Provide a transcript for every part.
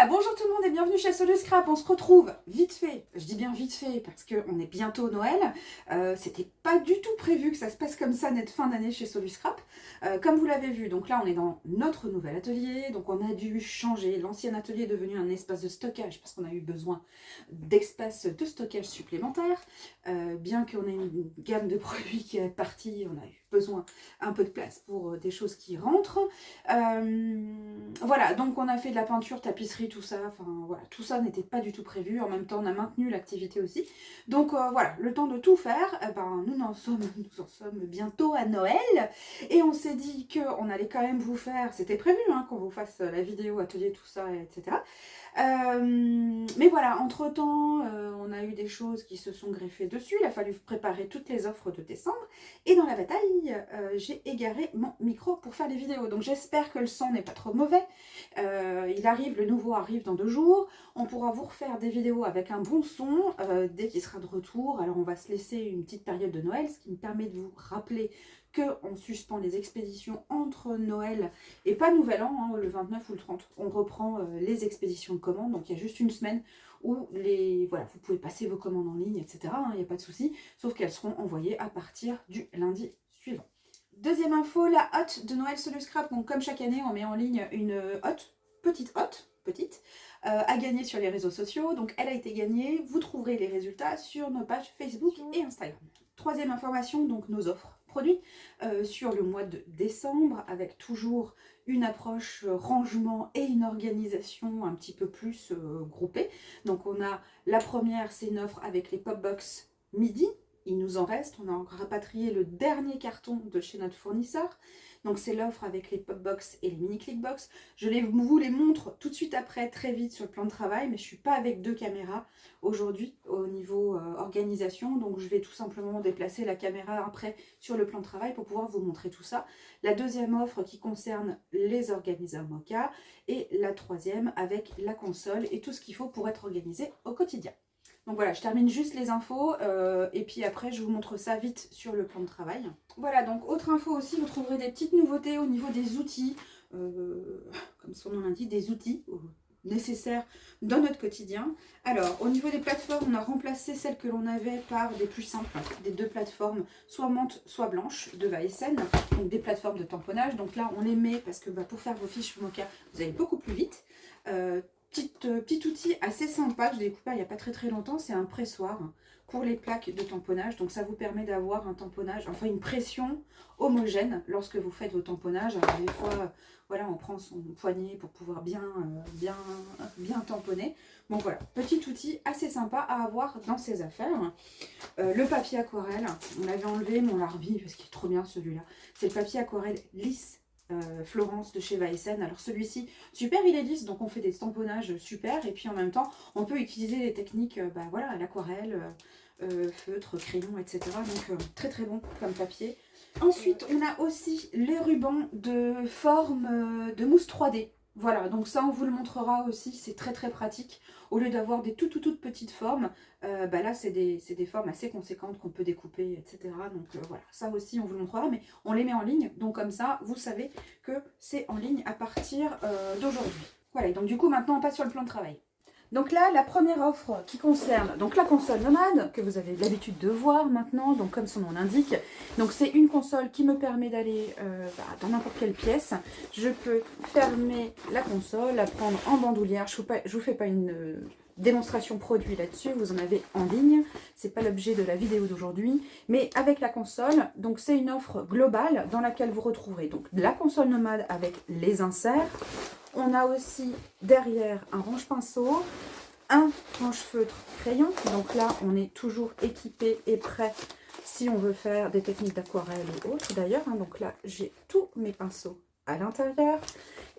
Bonjour tout le monde et bienvenue chez Solu Scrap. On se retrouve vite fait, je dis bien vite fait parce qu'on est bientôt Noël. C'était pas du tout prévu que ça se passe comme ça, net fin d'année chez Solu Scrap. Comme vous l'avez vu, donc là on est dans notre nouvel atelier, donc on a dû changer. L'ancien atelier est devenu un espace de stockage parce qu'on a eu besoin d'espace de stockage supplémentaire. Bien qu'on ait une gamme de produits qui est partie, on a eu besoin un peu de place pour des choses qui rentrent. Voilà, donc on a fait de la peinture, tapisserie, tout ça, enfin voilà, tout ça n'était pas du tout prévu. En même temps, on a maintenu l'activité aussi. Donc voilà, le temps de tout faire, nous en sommes bientôt à Noël. Et on s'est dit qu'on allait quand même vous faire, c'était prévu qu'on vous fasse la vidéo, atelier, tout ça, etc. Mais voilà, entre-temps, on a eu des choses qui se sont greffées dessus. Il a fallu préparer toutes les offres de décembre. Et dans la bataille, j'ai égaré mon micro pour faire les vidéos. Donc j'espère que le son n'est pas trop mauvais. Le nouveau arrive dans 2 jours. On pourra vous refaire des vidéos avec un bon son dès qu'il sera de retour. Alors on va se laisser une petite période de Noël, ce qui me permet de vous rappeler qu'on suspend les expéditions entre Noël et pas Nouvel An, le 29 ou le 30. On reprend les expéditions de commandes, donc il y a juste une semaine où vous pouvez passer vos commandes en ligne, etc. Il n'y a pas de souci, sauf qu'elles seront envoyées à partir du lundi suivant. Deuxième info, la hotte de Noël Solu Scrap. Donc comme chaque année, on met en ligne une hotte, petite, à gagner sur les réseaux sociaux. Donc elle a été gagnée, vous trouverez les résultats sur nos pages Facebook et Instagram. Troisième information, donc nos offres produits sur le mois de décembre, avec toujours une approche rangement et une organisation un petit peu plus groupée. Donc on a la première, c'est une offre avec les pop-box midi. Il nous en reste, on a rapatrié le dernier carton de chez notre fournisseur. Donc c'est l'offre avec les pop-box et les mini clickbox. Je vous les montre tout de suite après, très vite sur le plan de travail, mais je ne suis pas avec 2 caméras aujourd'hui au niveau organisation. Donc je vais tout simplement déplacer la caméra après sur le plan de travail pour pouvoir vous montrer tout ça. La deuxième offre qui concerne les organiseurs Moka et la troisième avec la console et tout ce qu'il faut pour être organisé au quotidien. Donc voilà, je termine juste les infos et puis après je vous montre ça vite sur le plan de travail. Voilà, donc autre info aussi, vous trouverez des petites nouveautés au niveau des outils, comme son nom l'indique, des outils nécessaires dans notre quotidien. Alors, au niveau des plateformes, on a remplacé celles que l'on avait par des plus simples, des 2 plateformes, soit menthe, soit blanche, de Vaessen, donc des plateformes de tamponnage. Donc là, on les met parce que pour faire vos fiches Moka, vous allez beaucoup plus vite. Petit outil assez sympa que j'ai découvert il n'y a pas très longtemps, c'est un pressoir pour les plaques de tamponnage. Donc ça vous permet d'avoir un tamponnage, enfin une pression homogène lorsque vous faites vos tamponnages. Alors des fois, voilà, on prend son poignet pour pouvoir bien tamponner. Donc voilà, petit outil assez sympa à avoir dans ses affaires. Le papier aquarelle, on l'avait enlevé mais on l'a remis parce qu'il est trop bien celui-là. C'est le papier aquarelle lisse. Florence de chez Vaessen. Alors celui-ci, super, il est lisse, donc on fait des tamponnages super, et puis en même temps, on peut utiliser les techniques, l'aquarelle, feutre, crayon, etc. Donc très bon comme papier. Ensuite, on a aussi les rubans de forme de mousse 3D. Voilà, donc ça on vous le montrera aussi, c'est très pratique. Au lieu d'avoir des toutes petites formes, là c'est des formes assez conséquentes qu'on peut découper, etc. Donc voilà, ça aussi on vous le montrera, mais on les met en ligne. Donc comme ça, vous savez que c'est en ligne à partir d'aujourd'hui. Voilà, et donc du coup maintenant on passe sur le plan de travail. Donc là, la première offre qui concerne donc la console Nomad, que vous avez l'habitude de voir maintenant, donc comme son nom l'indique. Donc c'est une console qui me permet d'aller dans n'importe quelle pièce. Je peux fermer la console, la prendre en bandoulière. Je vous fais pas une démonstration produit là-dessus, vous en avez en ligne. C'est pas l'objet de la vidéo d'aujourd'hui. Mais avec la console, donc c'est une offre globale dans laquelle vous retrouverez donc la console Nomad avec les inserts. On a aussi derrière un range-pinceau, un range-feutre crayon. Donc là, on est toujours équipé et prêt si on veut faire des techniques d'aquarelle ou autres d'ailleurs. Donc là, j'ai tous mes pinceaux à l'intérieur.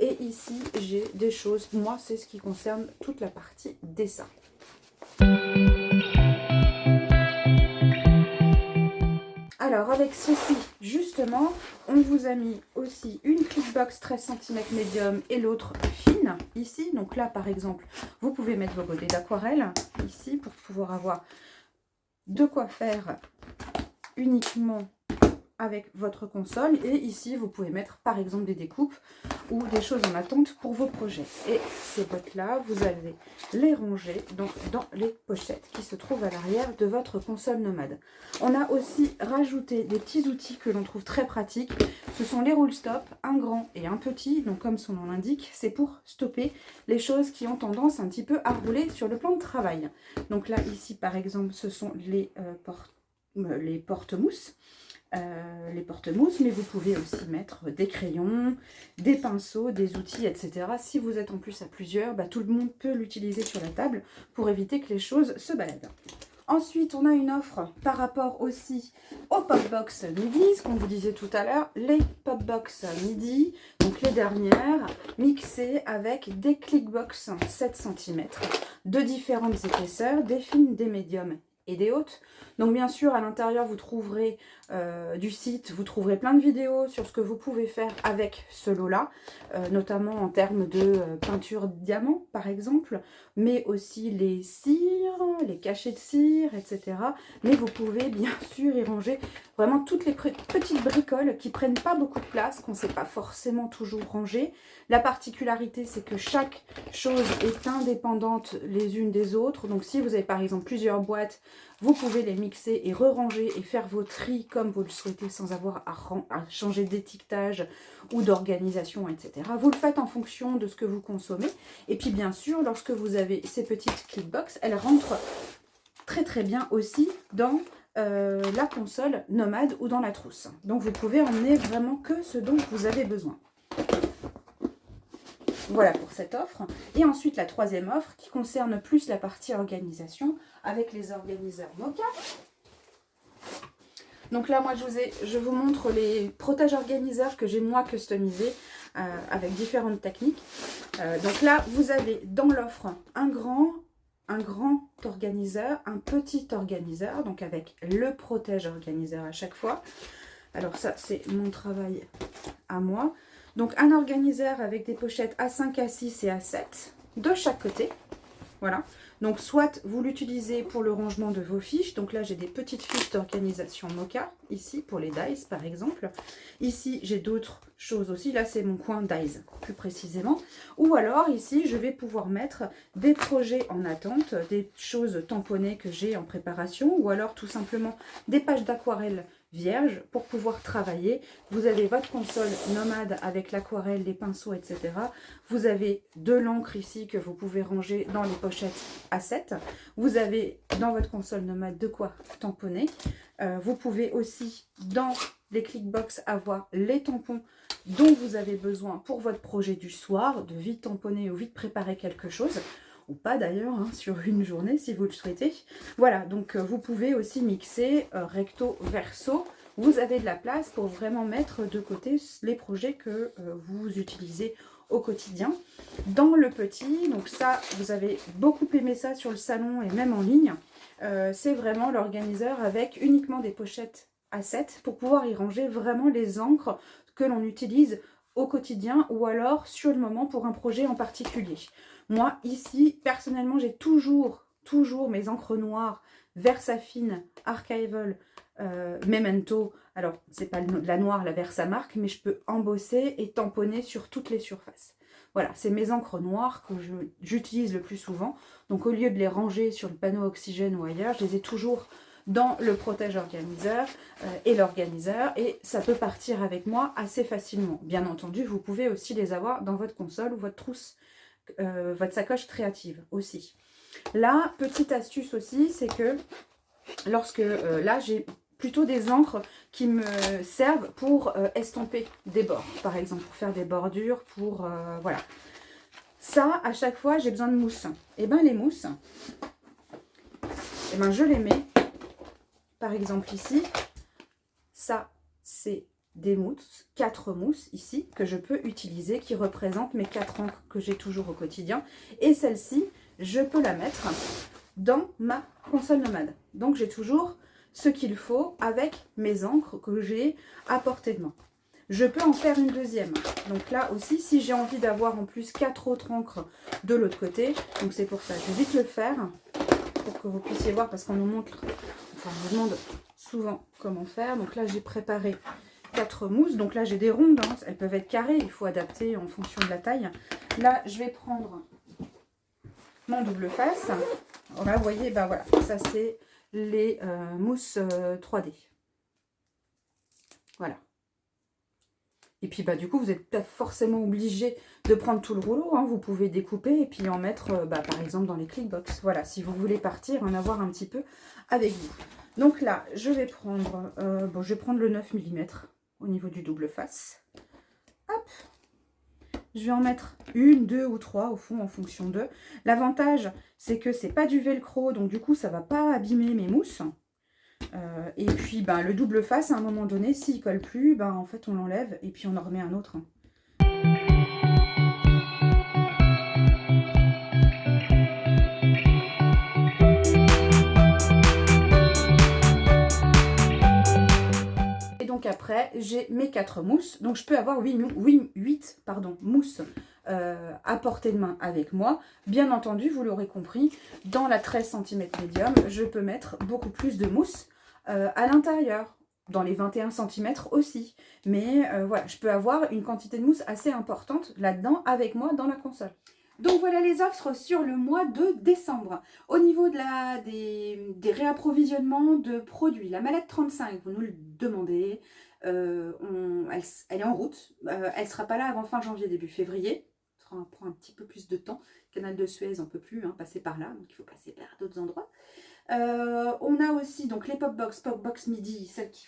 Et ici, j'ai des choses. Moi, c'est ce qui concerne toute la partie dessin. Alors avec ceci, justement, on vous a mis aussi une clipbox 13 cm médium et l'autre fine, ici. Donc là, par exemple, vous pouvez mettre vos godets d'aquarelle, ici, pour pouvoir avoir de quoi faire uniquement avec votre console. Et ici, vous pouvez mettre par exemple des découpes ou des choses en attente pour vos projets. Et ces boîtes-là, vous allez les ranger donc dans les pochettes qui se trouvent à l'arrière de votre console nomade. On a aussi rajouté des petits outils que l'on trouve très pratiques. Ce sont les roll stop, un grand et un petit. Donc comme son nom l'indique, c'est pour stopper les choses qui ont tendance un petit peu à rouler sur le plan de travail. Donc là, ici par exemple, ce sont les porte-mousses. Mais vous pouvez aussi mettre des crayons, des pinceaux, des outils, etc. Si vous êtes en plus à plusieurs, tout le monde peut l'utiliser sur la table pour éviter que les choses se baladent. Ensuite, on a une offre par rapport aussi aux pop-box midi, ce qu'on vous disait tout à l'heure, les pop-box midi, donc les dernières, mixées avec des clickbox 7 cm de différentes épaisseurs, des fines, des médiums et des hautes. Donc bien sûr, à l'intérieur, vous trouverez du site, vous trouverez plein de vidéos sur ce que vous pouvez faire avec ce lot-là, notamment en termes de peinture diamant, par exemple, mais aussi les cires, les cachets de cire, etc. Mais vous pouvez bien sûr y ranger vraiment toutes les petites bricoles qui prennent pas beaucoup de place, qu'on ne sait pas forcément toujours ranger. La particularité, c'est que chaque chose est indépendante les unes des autres. Donc si vous avez par exemple plusieurs boîtes, vous pouvez les mixer et re-ranger et faire vos tris comme vous le souhaitez sans avoir à changer d'étiquetage ou d'organisation, etc. Vous le faites en fonction de ce que vous consommez. Et puis bien sûr, lorsque vous avez ces petites clipbox, elles rentrent très très bien aussi dans la console nomade ou dans la trousse. Donc vous pouvez emmener vraiment que ce dont vous avez besoin. Voilà pour cette offre. Et ensuite la troisième offre qui concerne plus la partie organisation avec les organiseurs Moka. Donc là moi je vous montre les protèges organiseurs que j'ai moi customisés avec différentes techniques. Donc là vous avez dans l'offre un grand organiseur, un petit organiseur, donc avec le protège organiseur à chaque fois. Alors ça c'est mon travail à moi. Donc un organiseur avec des pochettes A5, A6 et A7 de chaque côté. Voilà. Donc soit vous l'utilisez pour le rangement de vos fiches. Donc là j'ai des petites fiches d'organisation Moka, ici pour les dies par exemple. Ici j'ai d'autres choses aussi. Là c'est mon coin dies plus précisément. Ou alors ici je vais pouvoir mettre des projets en attente, des choses tamponnées que j'ai en préparation. Ou alors tout simplement des pages d'aquarelle vierge pour pouvoir travailler. Vous avez votre console nomade avec l'aquarelle, les pinceaux, etc. Vous avez de l'encre ici que vous pouvez ranger dans les pochettes A7. Vous avez dans votre console nomade de quoi tamponner. Vous pouvez aussi dans les clickbox avoir les tampons dont vous avez besoin pour votre projet du soir, de vite tamponner ou vite préparer quelque chose. Ou pas d'ailleurs, hein, sur une journée si vous le souhaitez. Voilà, donc vous pouvez aussi mixer recto verso. Vous avez de la place pour vraiment mettre de côté les projets que vous utilisez au quotidien. Dans le petit, donc ça, vous avez beaucoup aimé ça sur le salon et même en ligne. C'est vraiment l'organiseur avec uniquement des pochettes A7 pour pouvoir y ranger vraiment les encres que l'on utilise au quotidien ou alors sur le moment pour un projet en particulier. Moi, ici, personnellement, j'ai toujours mes encres noires Versafine, Archival, Memento. Alors, c'est pas la noire, la Versamark, mais je peux embosser et tamponner sur toutes les surfaces. Voilà, c'est mes encres noires que j'utilise le plus souvent. Donc, au lieu de les ranger sur le panneau oxygène ou ailleurs, je les ai toujours dans le protège organiseur et l'organiseur. Et ça peut partir avec moi assez facilement. Bien entendu, vous pouvez aussi les avoir dans votre console ou votre trousse. Votre sacoche créative aussi. La petite astuce aussi, c'est que lorsque là j'ai plutôt des encres qui me servent pour estomper des bords, par exemple pour faire des bordures, pour voilà. Ça, à chaque fois j'ai besoin de mousse. Et bien les mousses, et ben je les mets par exemple ici. Ça c'est des mousses, 4 mousses ici que je peux utiliser qui représentent mes 4 encres que j'ai toujours au quotidien. Et celle-ci, je peux la mettre dans ma console nomade. Donc j'ai toujours ce qu'il faut avec mes encres que j'ai à portée de main. Je peux en faire une deuxième. Donc là aussi, si j'ai envie d'avoir en plus 4 autres encres de l'autre côté, donc c'est pour ça, je vais vite le faire pour que vous puissiez voir parce qu'on nous montre, enfin on nous demande souvent comment faire. Donc là, j'ai préparé 4 mousses. Donc là, j'ai des rondes, hein. Elles peuvent être carrées, il faut adapter en fonction de la taille. Là, je vais prendre mon double face. Là, vous voyez, bah voilà, ça c'est les mousses 3D. Voilà. Et puis, bah, du coup, vous n'êtes pas forcément obligé de prendre tout le rouleau, hein. Vous pouvez découper et puis en mettre, par exemple, dans les clickbox. Voilà, si vous voulez partir, en avoir un petit peu avec vous. Donc là, je vais prendre, je vais prendre le 9 mm au niveau du double face. Hop. Je vais en mettre une, 2 ou 3 au fond, en fonction d'eux. L'avantage, c'est que c'est pas du velcro, donc du coup, ça va pas abîmer mes mousses. Et puis le double face, à un moment donné, s'il colle plus, en fait on l'enlève et puis on en remet un autre. Et donc après, j'ai mes 4 mousses. Donc je peux avoir 8 mousses à portée de main avec moi. Bien entendu, vous l'aurez compris, dans la 13 cm médium, je peux mettre beaucoup plus de mousse à l'intérieur. Dans les 21 cm aussi. Mais voilà, je peux avoir une quantité de mousse assez importante là-dedans avec moi dans la console. Donc voilà les offres sur le mois de décembre. Au niveau de des réapprovisionnements de produits, la mallette 35, vous nous le demandez, elle est en route. Elle ne sera pas là avant fin janvier, début février. Ça prend un petit peu plus de temps. Canal de Suez, on ne peut plus passer par là, donc il faut passer par d'autres endroits. On a aussi donc les Popbox midi, celles qui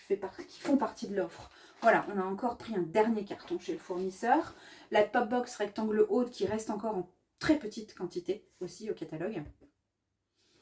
font partie de l'offre. Voilà, on a encore pris un dernier carton chez le fournisseur. La Popbox rectangle haute qui reste encore en très petite quantité aussi au catalogue.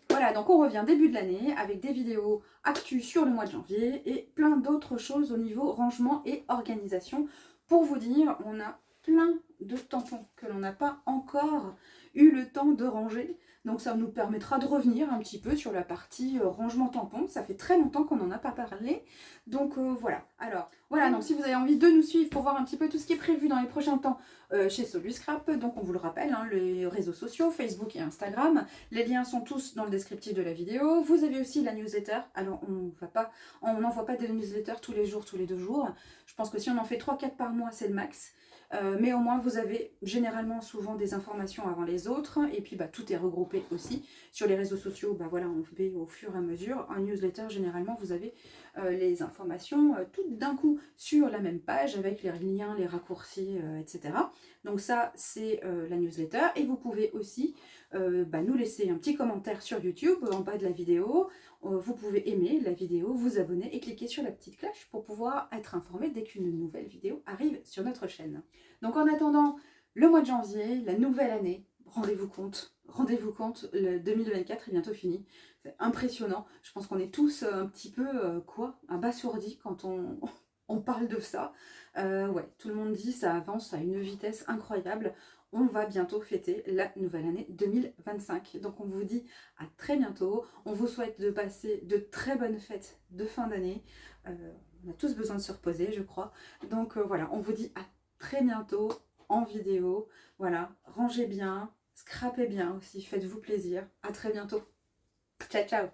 Voilà, donc on revient début de l'année avec des vidéos actus sur le mois de janvier et plein d'autres choses au niveau rangement et organisation. Pour vous dire, on a plein de tampons que l'on n'a pas encore eu le temps de ranger. Donc ça nous permettra de revenir un petit peu sur la partie rangement tampon. Ça fait très longtemps qu'on n'en a pas parlé. Donc voilà. Alors voilà, donc si vous avez envie de nous suivre pour voir un petit peu tout ce qui est prévu dans les prochains temps chez Soluscrap, donc on vous le rappelle, les réseaux sociaux, Facebook et Instagram. Les liens sont tous dans le descriptif de la vidéo. Vous avez aussi la newsletter. Alors on n'envoie pas des newsletters tous les jours, tous les 2 jours. Je pense que si on en fait 3-4 par mois, c'est le max. Mais au moins vous avez généralement souvent des informations avant les autres et puis tout est regroupé aussi sur les réseaux sociaux. Voilà, on fait au fur et à mesure. Un newsletter, généralement vous avez les informations toutes d'un coup sur la même page avec les liens, les raccourcis, etc. Donc ça c'est la newsletter et vous pouvez aussi nous laisser un petit commentaire sur YouTube en bas de la vidéo. Vous pouvez aimer la vidéo, vous abonner et cliquer sur la petite cloche pour pouvoir être informé dès qu'une nouvelle vidéo arrive sur notre chaîne. Donc en attendant le mois de janvier, la nouvelle année, rendez-vous compte, le 2024 est bientôt fini. C'est impressionnant. Je pense qu'on est tous un petit peu abasourdis quand on parle de ça. Ouais, tout le monde dit ça avance à une vitesse incroyable. On va bientôt fêter la nouvelle année 2025. Donc on vous dit à très bientôt. On vous souhaite de passer de très bonnes fêtes de fin d'année. On a tous besoin de se reposer, je crois. Donc voilà, on vous dit à très bientôt en vidéo. Voilà, rangez bien, scrapez bien aussi, faites-vous plaisir. À très bientôt. Ciao, ciao.